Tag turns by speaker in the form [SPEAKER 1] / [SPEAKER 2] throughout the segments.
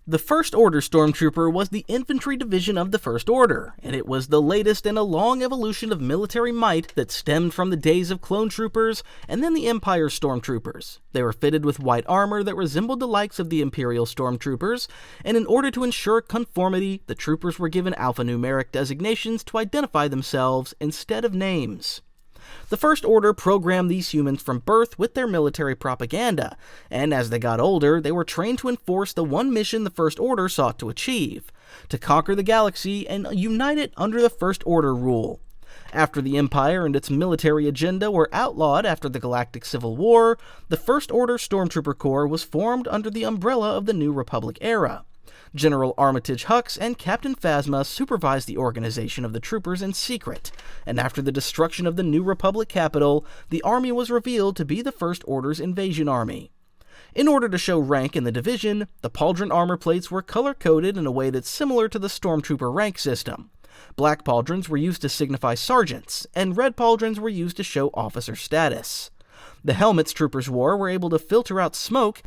[SPEAKER 1] The First Order Stormtrooper was the infantry division of the First Order, and it was the latest in a long evolution of military might that stemmed from the days of clone troopers and then the Empire's Stormtroopers. They were fitted with white armor that resembled the likes of the Imperial Stormtroopers, and in order to ensure conformity, the troopers were given alphanumeric designations to identify themselves instead of names. The First Order programmed these humans from birth with their military propaganda, and as they got older, they were trained to enforce the one mission the First Order sought to achieve: to conquer the galaxy and unite it under the First Order rule. After the Empire and its military agenda were outlawed after the Galactic Civil War, the First Order Stormtrooper Corps was formed under the umbrella of the New Republic era. General Armitage Hux and Captain Phasma supervised the organization of the troopers in secret, and after the destruction of the New Republic capital, the army was revealed to be the First Order's invasion army. In order to show rank in the division, the pauldron armor plates were color-coded in a way that's similar to the Stormtrooper rank system. Black pauldrons were used to signify sergeants, and red pauldrons were used to show officer status. The helmets troopers wore were able to filter out smoke,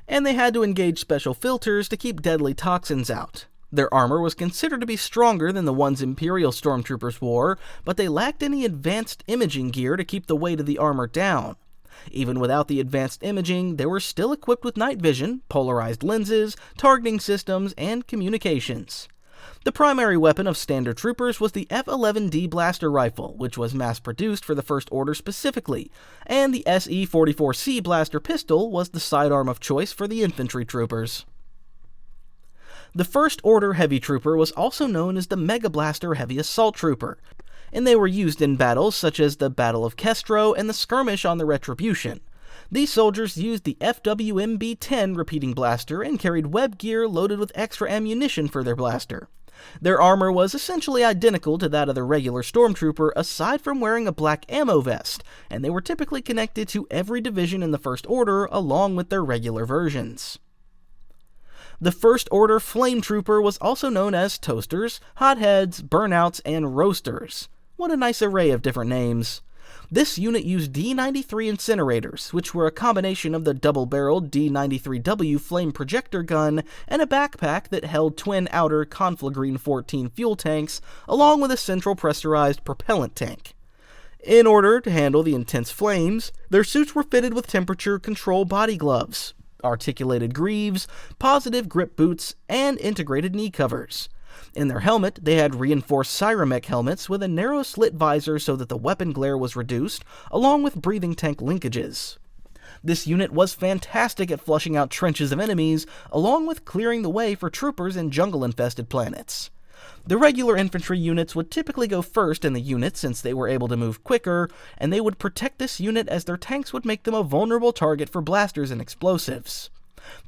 [SPEAKER 1] and they had to engage special filters to keep deadly toxins out. Their armor was considered to be stronger than the ones Imperial Stormtroopers wore, but they lacked any advanced imaging gear to keep the weight of the armor down. Even without the advanced imaging, they were still equipped with night vision, polarized lenses, targeting systems, and communications. The primary weapon of standard troopers was the F-11D blaster rifle, which was mass-produced for the First Order specifically, and the SE-44C blaster pistol was the sidearm of choice for the infantry troopers. The First Order Heavy Trooper was also known as the Mega Blaster Heavy Assault Trooper, and they were used in battles such as the Battle of Kestro and the skirmish on the Retribution. These soldiers used the FWMB-10 repeating blaster and carried web gear loaded with extra ammunition for their blaster. Their armor was essentially identical to that of the regular Stormtrooper aside from wearing a black ammo vest, and they were typically connected to every division in the First Order along with their regular versions. The First Order Flametrooper was also known as Toasters, Hotheads, Burnouts, and Roasters. What a nice array of different names. This unit used D-93 incinerators, which were a combination of the double-barreled D-93W flame projector gun and a backpack that held twin outer Conflagreen 14 fuel tanks, along with a central pressurized propellant tank. In order to handle the intense flames, their suits were fitted with temperature control body gloves, articulated greaves, positive grip boots, and integrated knee covers. In their helmet, they had reinforced Cyromech helmets with a narrow slit visor so that the weapon glare was reduced, along with breathing tank linkages. This unit was fantastic at flushing out trenches of enemies, along with clearing the way for troopers in jungle-infested planets. The regular infantry units would typically go first in the unit since they were able to move quicker, and they would protect this unit as their tanks would make them a vulnerable target for blasters and explosives.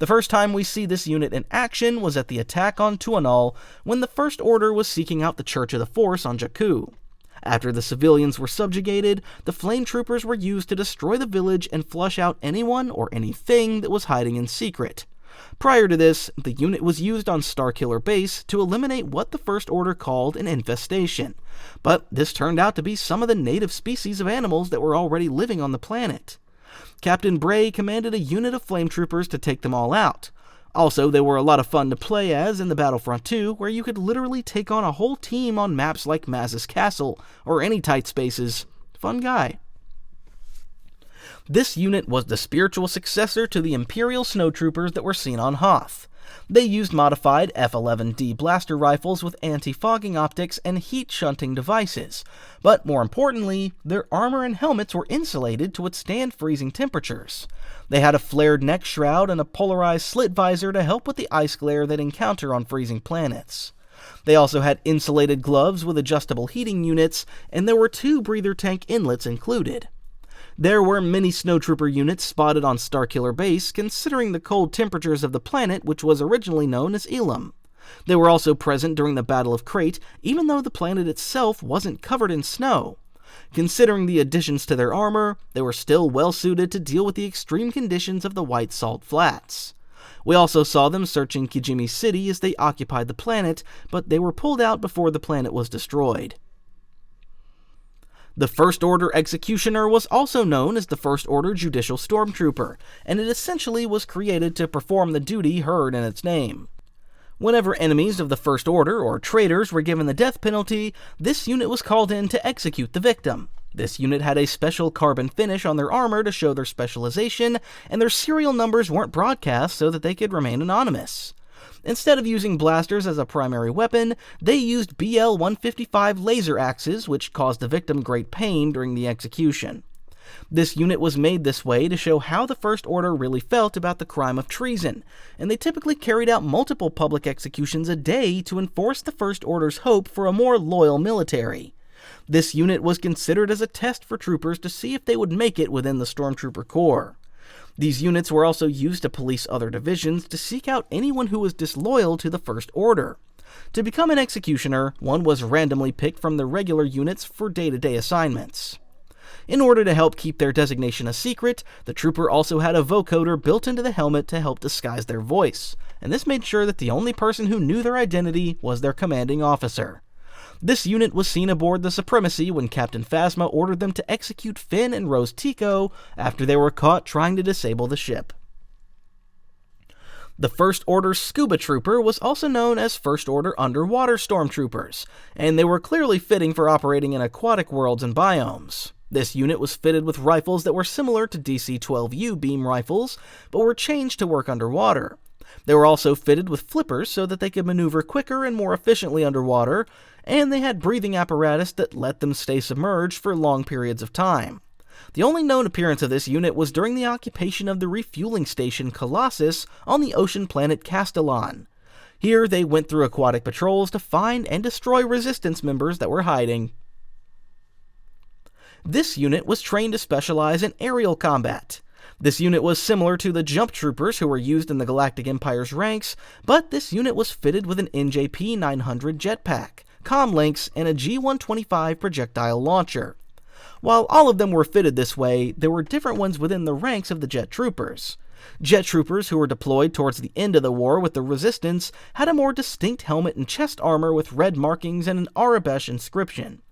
[SPEAKER 1] The first time we see this unit in action was at the attack on Tuanul, when the First Order was seeking out the Church of the Force on Jakku. After the civilians were subjugated, the Flametroopers were used to destroy the village and flush out anyone or anything that was hiding in secret. Prior to this, the unit was used on Starkiller Base to eliminate what the First Order called an infestation, but this turned out to be some of the native species of animals that were already living on the planet. Captain Bray commanded a unit of Flametroopers to take them all out. Also, they were a lot of fun to play as in the Battlefront 2, where you could literally take on a whole team on maps like Maz's Castle, or any tight spaces. Fun guy. This unit was the spiritual successor to the Imperial Snowtroopers that were seen on Hoth. They used modified F-11D blaster rifles with anti-fogging optics and heat-shunting devices, but more importantly, their armor and helmets were insulated to withstand freezing temperatures. They had a flared neck shroud and a polarized slit visor to help with the ice glare they'd encounter on freezing planets. They also had insulated gloves with adjustable heating units, and there were 2 breather tank inlets included. There were many Snowtrooper units spotted on Starkiller Base, considering the cold temperatures of the planet, which was originally known as Elam. They were also present during the Battle of Crate, even though the planet itself wasn't covered in snow. Considering the additions to their armor, they were still well-suited to deal with the extreme conditions of the White Salt Flats. We also saw them searching Kijimi City as they occupied the planet, but they were pulled out before the planet was destroyed. The First Order Executioner was also known as the First Order Judicial Stormtrooper, and it essentially was created to perform the duty heard in its name. Whenever enemies of the First Order or traitors were given the death penalty, this unit was called in to execute the victim. This unit had a special carbon finish on their armor to show their specialization, and their serial numbers weren't broadcast so that they could remain anonymous. Instead of using blasters as a primary weapon, they used BL-155 laser axes, which caused the victim great pain during the execution. This unit was made this way to show how the First Order really felt about the crime of treason, and they typically carried out multiple public executions a day to enforce the First Order's hope for a more loyal military. This unit was considered as a test for troopers to see if they would make it within the Stormtrooper Corps. These units were also used to police other divisions to seek out anyone who was disloyal to the First Order. To become an executioner, one was randomly picked from the regular units for day-to-day assignments. In order to help keep their designation a secret, the trooper also had a vocoder built into the helmet to help disguise their voice, and this made sure that the only person who knew their identity was their commanding officer. This unit was seen aboard the Supremacy when Captain Phasma ordered them to execute Finn and Rose Tico after they were caught trying to disable the ship. The First Order Scuba Trooper was also known as First Order Underwater Stormtroopers, and they were clearly fitting for operating in aquatic worlds and biomes. This unit was fitted with rifles that were similar to DC-12U beam rifles, but were changed to work underwater. They were also fitted with flippers so that they could maneuver quicker and more efficiently underwater, and they had breathing apparatus that let them stay submerged for long periods of time. The only known appearance of this unit was during the occupation of the refueling station Colossus on the ocean planet Castellan. Here they went through aquatic patrols to find and destroy resistance members that were hiding. This unit was trained to specialize in aerial combat. This unit was similar to the jump troopers who were used in the Galactic Empire's ranks, but this unit was fitted with an NJP-900 jetpack, comlinks, and a G-125 projectile launcher. While all of them were fitted this way, there were different ones within the ranks of the jet troopers. Jet troopers who were deployed towards the end of the war with the Resistance had a more distinct helmet and chest armor with red markings and an Arabesh inscription.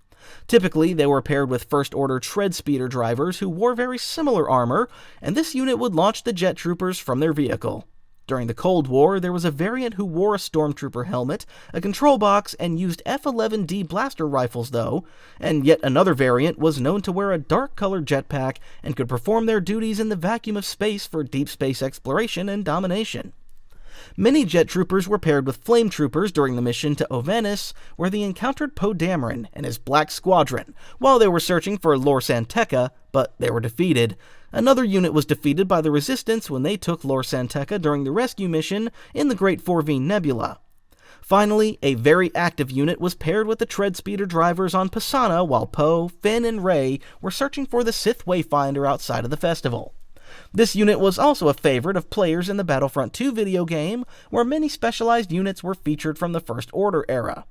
[SPEAKER 1] Typically, they were paired with First Order tread speeder drivers who wore very similar armor, and this unit would launch the jet troopers from their vehicle. During the Cold War, there was a variant who wore a Stormtrooper helmet, a control box, and used F-11D blaster rifles though, and yet another variant was known to wear a dark-colored jetpack and could perform their duties in the vacuum of space for deep space exploration and domination. Many jet troopers were paired with Flametroopers during the mission to Ovanis, where they encountered Poe Dameron and his Black Squadron, while they were searching for Lor San Tekka, but they were defeated. Another unit was defeated by the Resistance when they took Lor San Tekka during the rescue mission in the Great Forvine Nebula. Finally, a very active unit was paired with the tread speeder drivers on Pisana while Poe, Finn, and Rey were searching for the Sith Wayfinder outside of the festival. This unit was also a favorite of players in the Battlefront 2 video game, where many specialized units were featured from the First Order era.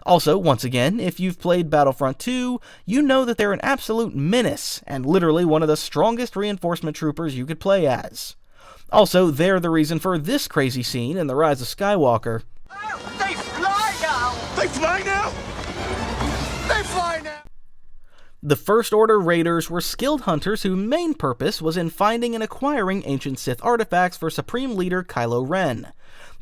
[SPEAKER 1] Also, once again, if you've played Battlefront 2, you know that they're an absolute menace, and literally one of the strongest reinforcement troopers you could play as. Also, they're the reason for this crazy scene in The Rise of Skywalker.
[SPEAKER 2] Oh, they fly now! They fly now! They fly now!
[SPEAKER 1] The First Order Raiders were skilled hunters whose main purpose was in finding and acquiring ancient Sith artifacts for Supreme Leader Kylo Ren.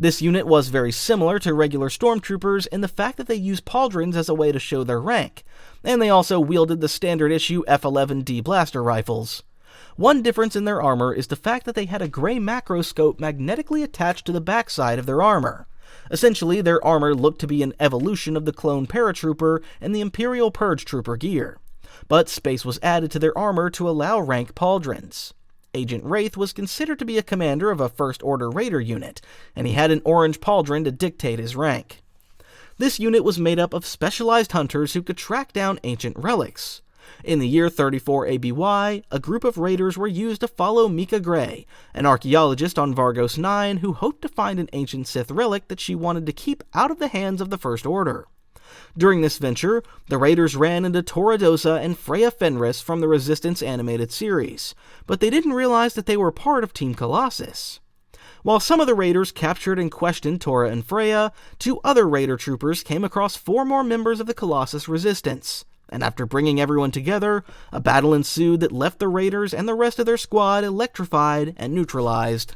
[SPEAKER 1] This unit was very similar to regular Stormtroopers in the fact that they used pauldrons as a way to show their rank, and they also wielded the standard-issue F-11D blaster rifles. One difference in their armor is the fact that they had a gray macroscope magnetically attached to the backside of their armor. Essentially, their armor looked to be an evolution of the clone paratrooper and the Imperial Purge Trooper gear. But space was added to their armor to allow rank pauldrons. Agent Wraith was considered to be a commander of a First Order Raider unit, and he had an orange pauldron to dictate his rank. This unit was made up of specialized hunters who could track down ancient relics. In the year 34 ABY, a group of raiders were used to follow Mika Gray, an archaeologist on Vargos 9 who hoped to find an ancient Sith relic that she wanted to keep out of the hands of the First Order. During this venture, the raiders ran into Toradosa and Freya Fenris from the Resistance animated series, but they didn't realize that they were part of Team Colossus. While some of the raiders captured and questioned Tora and Freya, 2 other raider troopers came across 4 more members of the Colossus Resistance, and after bringing everyone together, a battle ensued that left the raiders and the rest of their squad electrified and neutralized.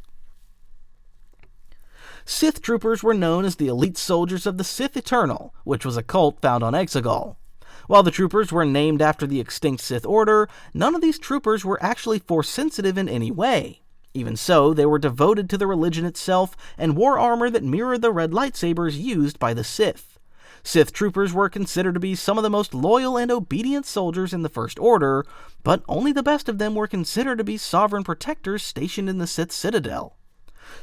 [SPEAKER 1] Sith troopers were known as the elite soldiers of the Sith Eternal, which was a cult found on Exegol. While the troopers were named after the extinct Sith Order, none of these troopers were actually Force-sensitive in any way. Even so, they were devoted to the religion itself and wore armor that mirrored the red lightsabers used by the Sith. Sith troopers were considered to be some of the most loyal and obedient soldiers in the First Order, but only the best of them were considered to be sovereign protectors stationed in the Sith Citadel.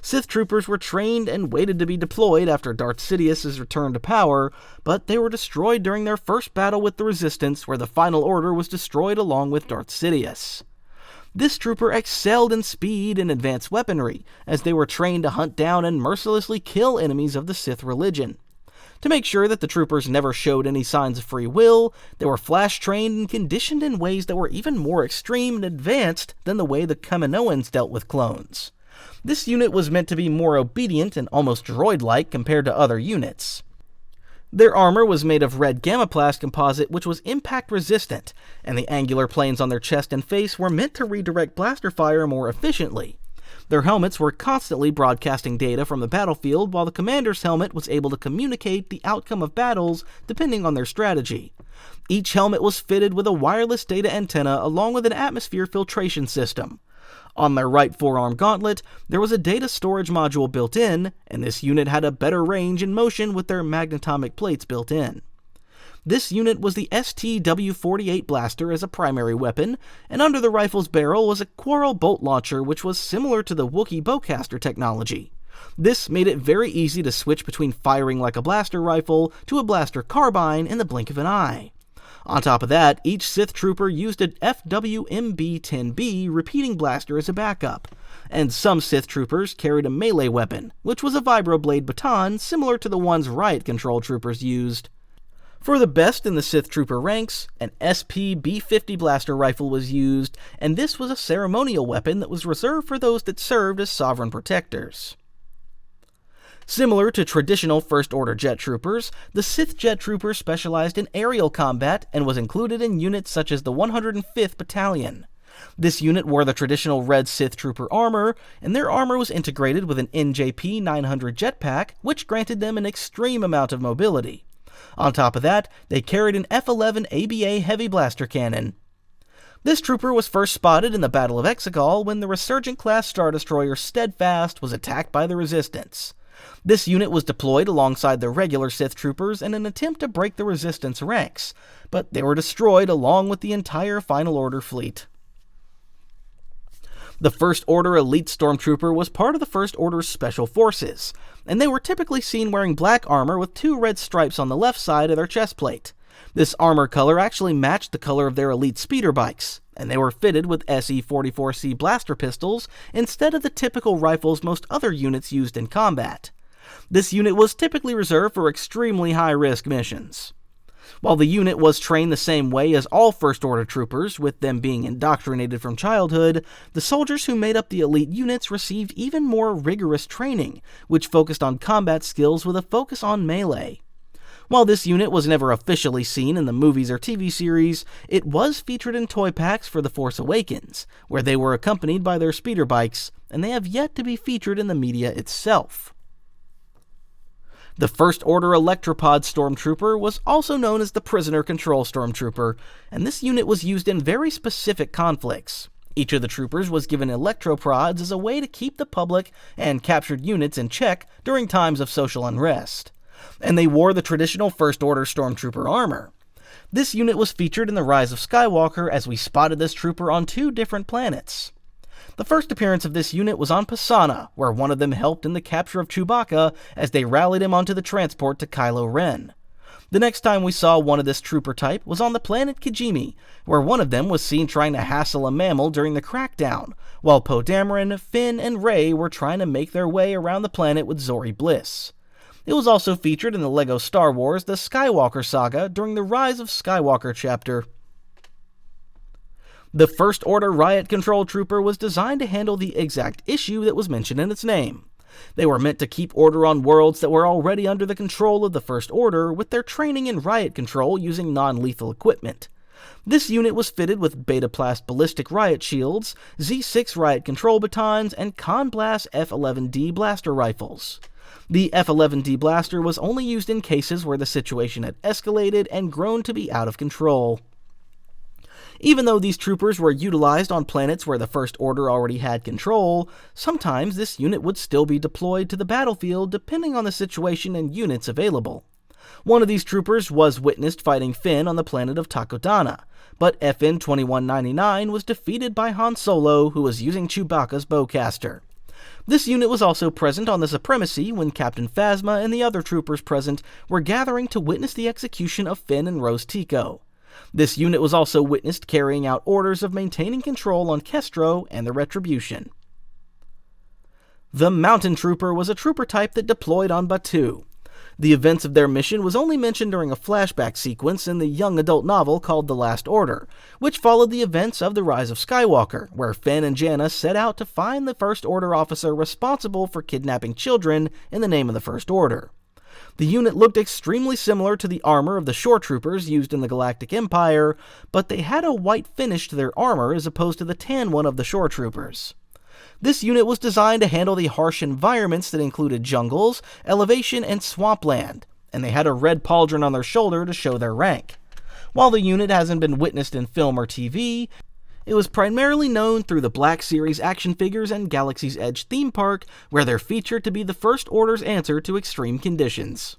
[SPEAKER 1] Sith troopers were trained and waited to be deployed after Darth Sidious's return to power, but they were destroyed during their first battle with the Resistance, where the Final Order was destroyed along with Darth Sidious. This trooper excelled in speed and advanced weaponry, as they were trained to hunt down and mercilessly kill enemies of the Sith religion. To make sure that the troopers never showed any signs of free will, they were flash-trained and conditioned in ways that were even more extreme and advanced than the way the Kaminoans dealt with clones. This unit was meant to be more obedient and almost droid-like compared to other units. Their armor was made of red gammaplast composite, which was impact-resistant, and the angular planes on their chest and face were meant to redirect blaster fire more efficiently. Their helmets were constantly broadcasting data from the battlefield, while the commander's helmet was able to communicate the outcome of battles depending on their strategy. Each helmet was fitted with a wireless data antenna along with an atmosphere filtration system. On their right forearm gauntlet, there was a data storage module built in, and this unit had a better range and motion with their magnetomic plates built in. This unit was the STW-48 blaster as a primary weapon, and under the rifle's barrel was a Quarrel bolt launcher, which was similar to the Wookiee bowcaster technology. This made it very easy to switch between firing like a blaster rifle to a blaster carbine in the blink of an eye. On top of that, each Sith trooper used an FWMB-10B repeating blaster as a backup, and some Sith troopers carried a melee weapon, which was a vibroblade baton similar to the ones riot control troopers used. For the best in the Sith trooper ranks, an SP-B50 blaster rifle was used, and this was a ceremonial weapon that was reserved for those that served as sovereign protectors. Similar to traditional First Order jet troopers, the Sith jet trooper specialized in aerial combat and was included in units such as the 105th Battalion. This unit wore the traditional red Sith trooper armor, and their armor was integrated with an NJP-900 jetpack, which granted them an extreme amount of mobility. On top of that, they carried an F-11 ABA heavy blaster cannon. This trooper was first spotted in the Battle of Exegol when the Resurgent-class Star Destroyer Steadfast was attacked by the Resistance. This unit was deployed alongside the regular Sith troopers in an attempt to break the Resistance ranks, but they were destroyed along with the entire Final Order fleet. The First Order Elite Stormtrooper was part of the First Order's Special Forces, and they were typically seen wearing black armor with 2 red stripes on the left side of their chest plate. This armor color actually matched the color of their elite speeder bikes, and they were fitted with SE-44C blaster pistols instead of the typical rifles most other units used in combat. This unit was typically reserved for extremely high-risk missions. While the unit was trained the same way as all First Order troopers, with them being indoctrinated from childhood, the soldiers who made up the elite units received even more rigorous training, which focused on combat skills with a focus on melee. While this unit was never officially seen in the movies or TV series, it was featured in toy packs for The Force Awakens, where they were accompanied by their speeder bikes, and they have yet to be featured in the media itself. The First Order Electropod Stormtrooper was also known as the Prisoner Control Stormtrooper, and this unit was used in very specific conflicts. Each of the troopers was given electropods as a way to keep the public and captured units in check during times of social unrest. And they wore the traditional First Order Stormtrooper armor. This unit was featured in The Rise of Skywalker, as we spotted this trooper on 2 different planets. The first appearance of this unit was on Pisana, where one of them helped in the capture of Chewbacca as they rallied him onto the transport to Kylo Ren. The next time we saw one of this trooper type was on the planet Kijimi, where one of them was seen trying to hassle a mammal during the crackdown, while Poe Dameron, Finn, and Rey were trying to make their way around the planet with Zori Bliss. It was also featured in the LEGO Star Wars The Skywalker Saga during the Rise of Skywalker chapter. The First Order Riot Control Trooper was designed to handle the exact issue that was mentioned in its name. They were meant to keep order on worlds that were already under the control of the First Order, with their training in riot control using non-lethal equipment. This unit was fitted with Betaplast ballistic riot shields, Z6 riot control batons, and Con Blast F-11D blaster rifles. The F-11D blaster was only used in cases where the situation had escalated and grown to be out of control. Even though these troopers were utilized on planets where the First Order already had control, sometimes this unit would still be deployed to the battlefield depending on the situation and units available. One of these troopers was witnessed fighting Finn on the planet of Takodana, but FN 2199 was defeated by Han Solo, who was using Chewbacca's bowcaster. This unit was also present on the Supremacy when Captain Phasma and the other troopers present were gathering to witness the execution of Finn and Rose Tico. This unit was also witnessed carrying out orders of maintaining control on Kestro and the Retribution. The Mountain Trooper was a trooper type that deployed on Batuu. The events of their mission was only mentioned during a flashback sequence in the young adult novel called The Last Order, which followed the events of The Rise of Skywalker, where Finn and Janna set out to find the First Order officer responsible for kidnapping children in the name of the First Order. The unit looked extremely similar to the armor of the Shore Troopers used in the Galactic Empire, but they had a white finish to their armor as opposed to the tan one of the Shore Troopers. This unit was designed to handle the harsh environments that included jungles, elevation, and swampland, and they had a red pauldron on their shoulder to show their rank. While the unit hasn't been witnessed in film or TV, it was primarily known through the Black Series action figures and Galaxy's Edge theme park, where they're featured to be the First Order's answer to extreme conditions.